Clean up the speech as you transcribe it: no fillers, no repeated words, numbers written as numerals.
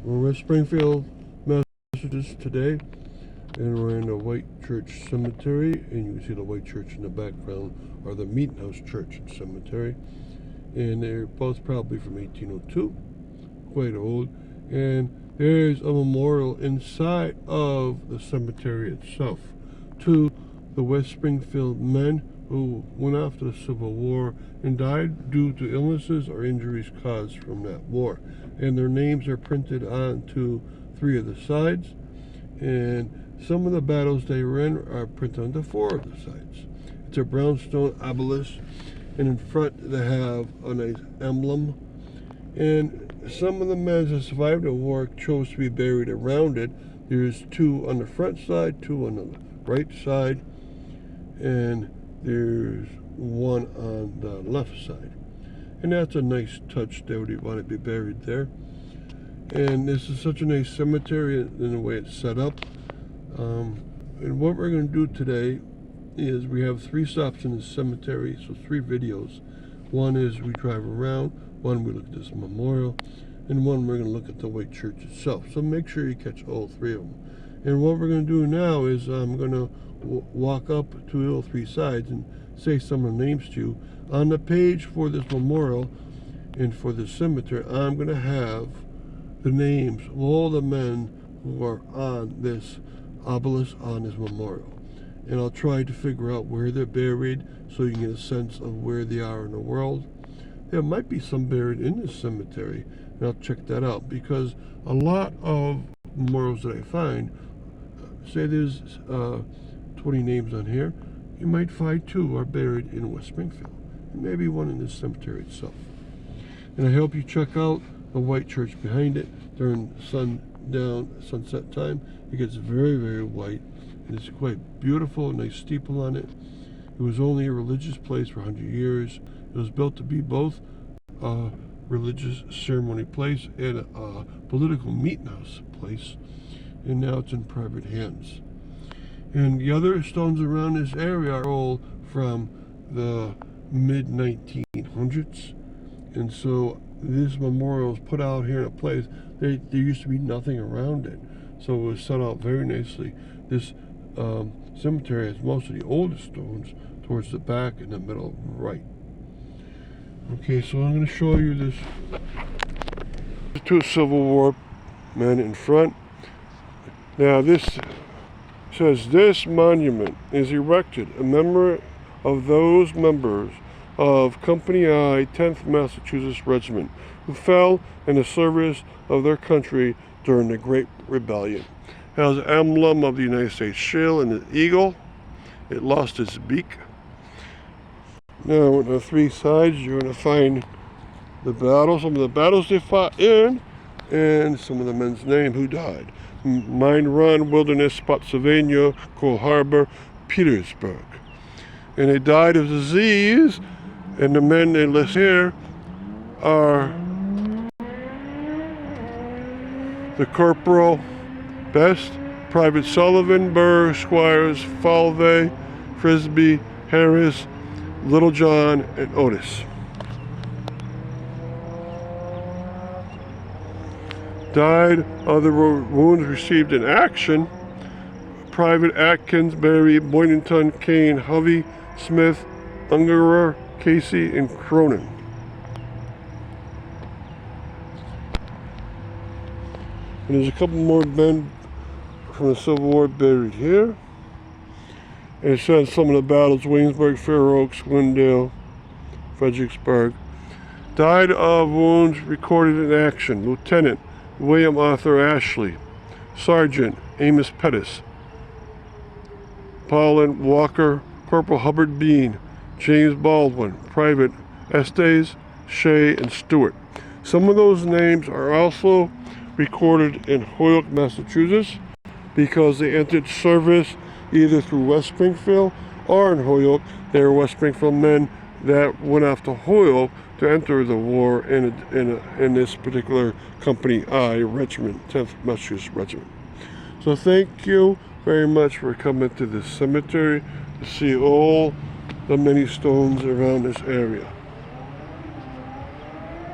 We're in Springfield, Massachusetts today, and we're in the White Church Cemetery, and you can see the White Church in the background, or the Meeting House Church and Cemetery, and they're both probably from 1802, quite old, and there's a memorial inside of the cemetery itself to the West Springfield men who went after the Civil War and died due to illnesses or injuries caused from that war. And their names are printed onto 3 of the sides, and some of the battles they were in are printed onto 4 of the sides. It's a brownstone obelisk, and in front they have a nice emblem. And some of the men that survived the war chose to be buried around it. There's 2 on the front side, 2 on the right side, and there's 1 on the left side. And that's a nice touch. They would want to be buried there. And this is such a nice cemetery in the way it's set up. And what we're going to do today is we have 3 stops in the cemetery, so 3 videos. One is we drive around, 1 we look at this memorial, and 1 we're going to look at the White Church itself. So make sure you catch all 3 of them. And what we're going to do now is I'm going to walk up to all 3 sides and say some of the names to you. On the page for this memorial and for the cemetery, I'm going to have the names of all the men who are on this obelisk, on this memorial. And I'll try to figure out where they're buried so you can get a sense of where they are in the world. There might be some buried in this cemetery, and I'll check that out, because a lot of memorials that I find, say there's 20 names on here, you might find 2 are buried in West Springfield, and maybe 1 in this cemetery itself. And I hope you check out the White Church behind it during sunset time. It gets very, very white, and it's quite beautiful, nice steeple on it. It was only a religious place for 100 years. It was built to be both a religious ceremony place and a political meeting house place, and now it's in private hands. And the other stones around this area are all from the mid-1900s, and so this memorial is put out here in a place. There used to be nothing around it, so it was set out very nicely. This cemetery has most of the oldest stones towards the back and the middle right. Okay, so I'm going to show you this. 2 Civil War men in front. Now this says, "This monument is erected in memory of those members of Company I, 10th Massachusetts Regiment, who fell in the service of their country during the Great Rebellion." It has an emblem of the United States shield and an eagle. It lost its beak. Now on the 3 sides you're going to find the battles, some of the battles they fought in, and some of the men's name who died. Mine Run, Wilderness, Spotsylvania, Coal Harbor, Petersburg. And they died of disease, and the men they list here are the Corporal Best, Private Sullivan, Burr, Squires, Falvey, Frisbee, Harris, Littlejohn, and Otis. Died of the wounds received in action: Private Atkins, Berry, Boynton, Kane, Hovey, Smith, Ungerer, Casey, and Cronin. And there's a couple more men from the Civil War buried here. And it says some of the battles: Williamsburg, Fair Oaks, Glendale, Fredericksburg. Died of wounds recorded in action: Lieutenant William Arthur Ashley, Sergeant Amos Pettis, Paulin Walker, Corporal Hubbard Bean, James Baldwin, Private Estes, Shea, and Stewart. Some of those names are also recorded in Holyoke, Massachusetts, because they entered service either through West Springfield or in Holyoke. They were West Springfield men that went off to Holyoke to enter the war in this particular Company I Regiment, 10th Massachusetts Regiment. So thank you very much for coming to this cemetery to see all the many stones around this area.